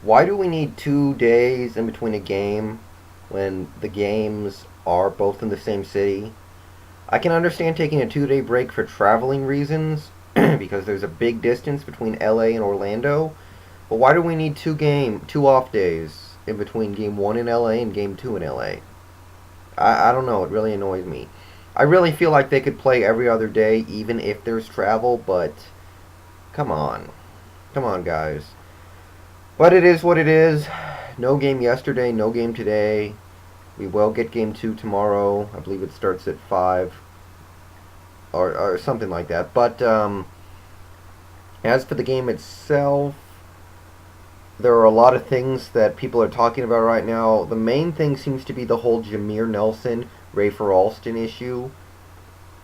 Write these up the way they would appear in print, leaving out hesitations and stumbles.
Why do we need 2 days in between a game when the games are both in the same city? I can understand taking a 2 day break for traveling reasons because there's a big distance between LA and Orlando. But why do we need two off days in between game one in LA and game two in LA? I don't know. It really annoys me. I really feel like they could play every other day, even if there's travel. But come on, come on, guys. But it is what it is. No game yesterday, no game today. We will get game two tomorrow. I believe it starts at 5 or something like that. But as for the game itself, there are a lot of things that people are talking about right now. The main thing seems to be the whole Jameer Nelson, Rafer Alston issue.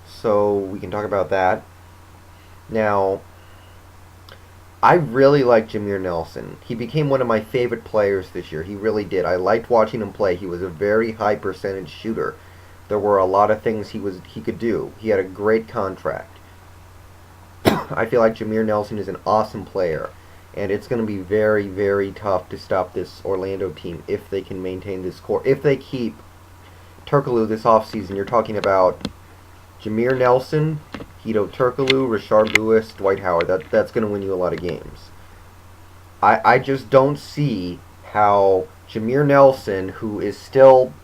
So we can talk about that. Now, I really like Jameer Nelson. He became one of my favorite players this year. He really did. I liked watching him play. He was a very high percentage shooter. There were a lot of things he could do. He had a great contract. I feel like Jameer Nelson is an awesome player, and it's going to be very, very tough to stop this Orlando team if they can maintain this core. If they keep Turkoglu this offseason, you're talking about Jameer Nelson, Hito Turkoglu, Rashard Lewis, Dwight Howard. That's going to win you a lot of games. I just don't see how Jameer Nelson, who is still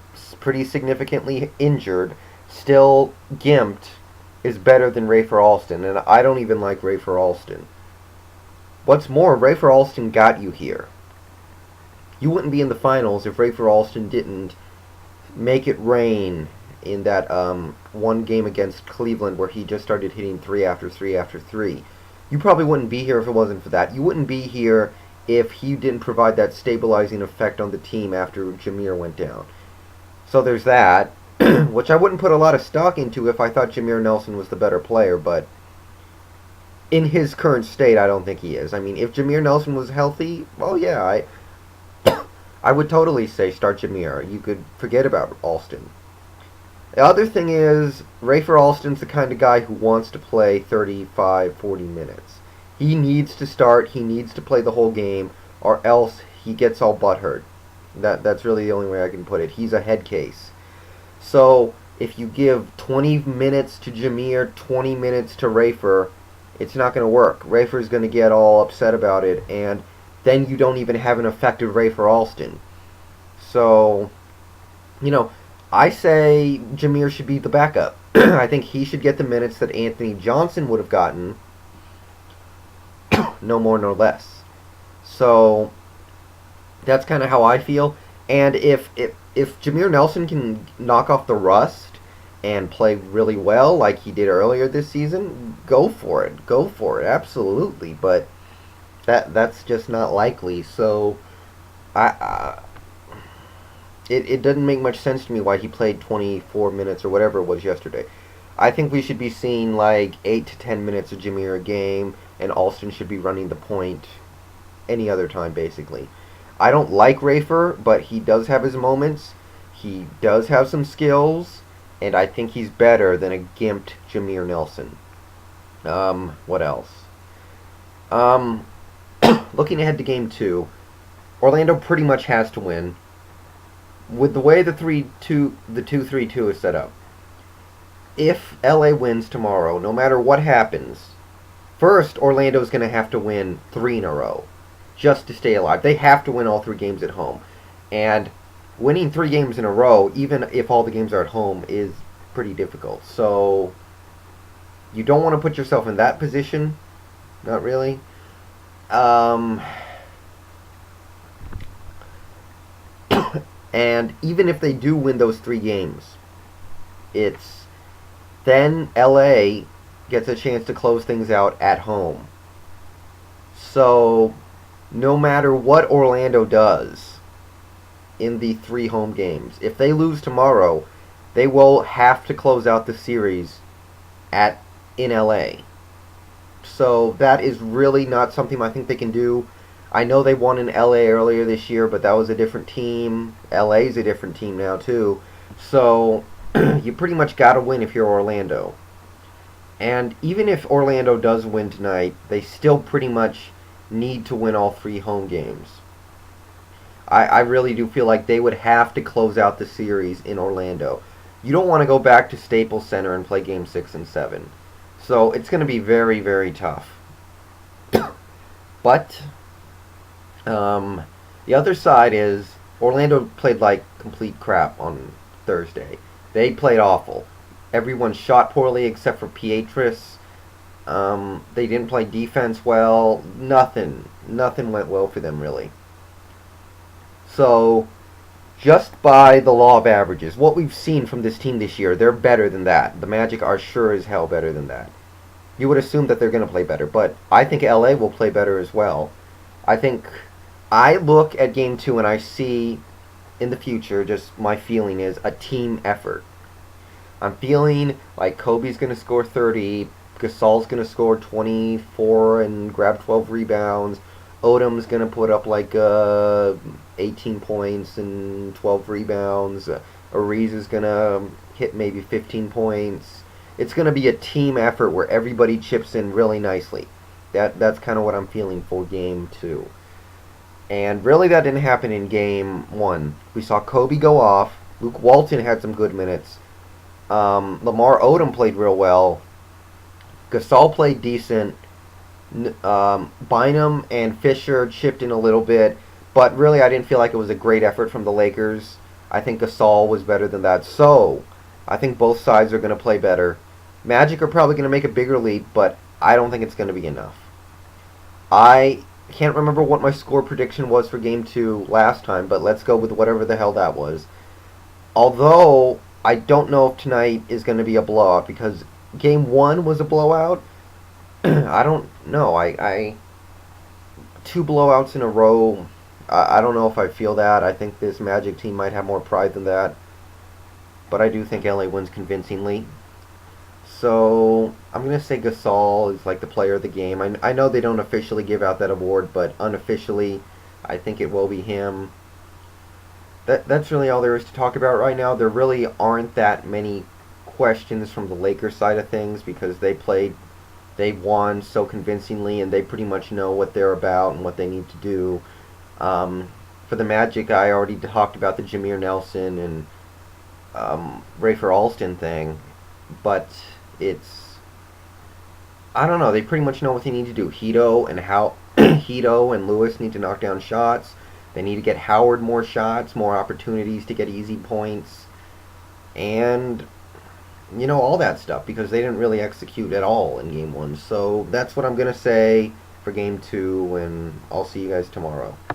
pretty significantly injured, still gimped, is better than Rafer Alston. And I don't even like Rafer Alston. What's more, Rafer Alston got you here. You wouldn't be in the finals if Rafer Alston didn't make it rain in that one game against Cleveland where he just started hitting 3 after 3 after 3. You probably wouldn't be here if it wasn't for that. You wouldn't be here if he didn't provide that stabilizing effect on the team after Jameer went down. So there's that, which I wouldn't put a lot of stock into if I thought Jameer Nelson was the better player, but in his current state, I don't think he is. I mean, if Jameer Nelson was healthy, well, yeah, I would totally say start Jameer. You could forget about Alston. The other thing is, Rafer Alston's the kind of guy who wants to play 35, 40 minutes. He needs to start, he needs to play the whole game, or else he gets all butthurt. That's really the only way I can put it. He's a head case. So, if you give 20 minutes to Jameer, 20 minutes to Rafer, it's not going to work. Rafer's going to get all upset about it, and then you don't even have an effective Rafer Alston. So, I say Jameer should be the backup. I think he should get the minutes that Anthony Johnson would have gotten, no more nor less. So that's kind of how I feel. And if Jameer Nelson can knock off the rust and play really well like he did earlier this season, go for it. Go for it, absolutely. But that's just not likely. So It doesn't make much sense to me why he played 24 minutes or whatever it was yesterday. I think we should be seeing like 8 to 10 minutes of Jameer a game, and Alston should be running the point any other time, basically. I don't like Rafer, but he does have his moments. He does have some skills, and I think he's better than a gimped Jameer Nelson. What else? Looking ahead to game 2, Orlando pretty much has to win. With the way the 2-3-2 is set up, if LA wins tomorrow, no matter what happens, first Orlando's going to have to win 3 in a row just to stay alive. They have to win all 3 games at home. And winning 3 games in a row, even if all the games are at home, is pretty difficult. So you don't want to put yourself in that position. Not really. And even if they do win those 3 games, it's then LA gets a chance to close things out at home. So no matter what Orlando does in the 3 home games, if they lose tomorrow, they will have to close out the series in LA. So that is really not something I think they can do. I know they won in LA earlier this year, but that was a different team. LA's a different team now, too. So you pretty much got to win if you're Orlando. And even if Orlando does win tonight, they still pretty much need to win all 3 home games. I really do feel like they would have to close out the series in Orlando. You don't want to go back to Staples Center and play Game 6 and 7. So it's going to be very, very tough. But um, the other side is Orlando played like complete crap on Thursday. They played awful. Everyone shot poorly except for Pietrus. They didn't play defense well. Nothing went well for them really. So, just by the law of averages, what we've seen from this team this year, they're better than that. The Magic are sure as hell better than that. You would assume that they're going to play better, but I think LA will play better as well. I think I look at game 2 and I see in the future, just my feeling is a team effort. I'm feeling like Kobe's going to score 30, Gasol's going to score 24 and grab 12 rebounds. Odom's going to put up like 18 points and 12 rebounds. Ariz is going to hit maybe 15 points. It's going to be a team effort where everybody chips in really nicely. That's kind of what I'm feeling for game 2. And really that didn't happen in game 1. We saw Kobe go off. Luke Walton had some good minutes. Lamar Odom played real well. Gasol played decent. Bynum and Fisher chipped in a little bit, but really I didn't feel like it was a great effort from the Lakers. I think Gasol was better than that. So, I think both sides are going to play better. Magic are probably going to make a bigger leap, but I don't think it's going to be enough. I can't remember what my score prediction was for Game 2 last time, but let's go with whatever the hell that was. Although, I don't know if tonight is going to be a blowout, because Game 1 was a blowout. I don't know. I 2 blowouts in a row. I don't know if I feel that. I think this Magic team might have more pride than that. But I do think LA wins convincingly. So I'm going to say Gasol is like the player of the game. I know they don't officially give out that award, but unofficially, I think it will be him. That's really all there is to talk about right now. There really aren't that many questions from the Lakers side of things because they won so convincingly, and they pretty much know what they're about and what they need to do. For the Magic, I already talked about the Jameer Nelson and Rafer Alston thing, but I don't know. They pretty much know what they need to do. Hito and Lewis need to knock down shots. They need to get Howard more shots, more opportunities to get easy points, and all that stuff, because they didn't really execute at all in Game 1. So that's what I'm going to say for Game 2, and I'll see you guys tomorrow.